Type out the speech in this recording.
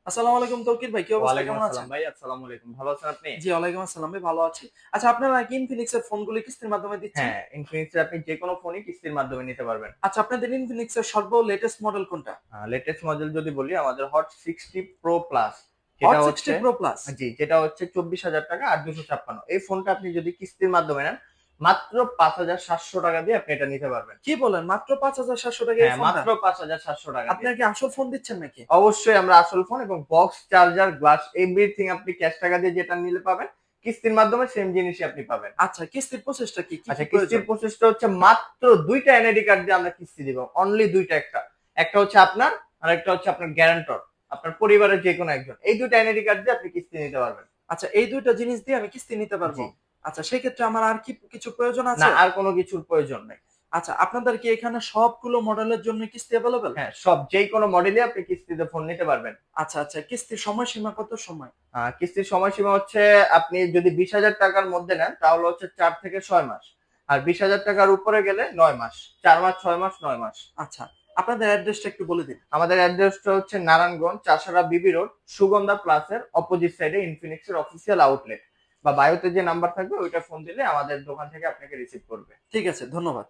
আসসালামু আলাইকুম তৌকির ভাই, কি অবস্থা, ওয়ালাইকুম কেমন আছেন? আসসালাম ভাই, আসসালামু আলাইকুম। ভালো আছেন আপনি? জি, ওয়ালাইকুম আসসালাম ভাই, ভালো আছি। আচ্ছা, আপনারা নাকি ইনফিনিক্স এর ফোনগুলি কিস্তির মাধ্যমে দিচ্ছেন? হ্যাঁ, ইনফিনিক্স এর আপনি যে কোনো ফোনই কিস্তির মাধ্যমে নিতে পারবেন। আচ্ছা, আপনাদের ইনফিনিক্স এর সর্ব লেটেস্ট মডেল কোনটা? লেটেস্ট মডেল যদি বলি আমাদের হট 60 প্রো প্লাস, হট যেটা 60 হচ্ছে প্রো প্লাস। জি, যেটা হচ্ছে 24,000 টাকা আর 256। এই ফোনটা আপনি যদি কিস্তির মাধ্যমে নেন মাত্র 5,700 টাকা দিয়ে আপনি এটা নিতে পারবেন। কি বলেন, মাত্র 5,700 টাকা এই হ্যাঁ, ফোনটা? মাত্র 5,700 টাকা দিয়ে। আপনারা কি আসল ফোন দিচ্ছেন নাকি? অবশ্যই আমরা আসল ফোন এবং বক্স, চার্জার, গ্লাস এভরিথিং আপনি ক্যাশ টাকা দিয়ে যেটা নিলে পাবেন, কিস্তির মাধ্যমে সেম জিনিসই আপনি পাবেন। আচ্ছা, কিস্তির প্রসেসটা কি কি কি আচ্ছা, প্রয়োজন? কিস্তির প্রসেসটা হচ্ছে মাত্র দুইটা এনআইডি কার্ড দিয়ে আমরা কিস্তি দিব। অনলি দুইটা। একটা একটা হচ্ছে আপনার, আর একটা হচ্ছে আপনার গ্যারান্টর, আপনার পরিবারের যে কোনো একজন। এই দুইটা এনআইডি কার্ড দিয়ে আপনি কিস্তি নিতে পারবেন। আচ্ছা, এই দুইটা জিনিস দিয়ে আমি কিস্তি নিতে পারবো? জি। আচ্ছা, সেক্ষেত্রে আমার আর কি কিছু প্রয়োজন না, আছে? আর কোনো কিছুর প্রয়োজন নাই। আচ্ছা, আপনাদের কি এখানে সবগুলো মডেলের জন্য কিস্তি অ্যাভেলেবেল? হ্যাঁ, সব যেই কোনো মডেলে আপনি কিস্তিতে ফোন নিতে পারবেন। আচ্ছা আচ্ছা, কিস্তির সময়সীমা কত সময়? কিস্তির সময়সীমা হচ্ছে আপনি যদি 20,000 টাকার মধ্যে নেন তাহলে হচ্ছে 4 থেকে 6 মাস। আর 20,000 টাকার উপরে গেলে 9 মাস। 4 মাস, 6 মাস, 9 মাস। আচ্ছা, আপনাদের অ্যাড্রেসটা একটু বলে দিন। আমাদের অ্যাড্রেসটা হচ্ছে নারায়ণগঞ্জ চাষারা বিবি রোড, সুগন্ধা প্লাসের অপোজিট সাইডে ইনফিনিক্স এর অফিসিয়াল আউটলেট। বা বায়োতে যে নাম্বার থাকবে ওইটা ফোন দিলে আমাদের দোকান থেকে আপনাকে রিসিভ করবে। ঠিক আছে, ধন্যবাদ।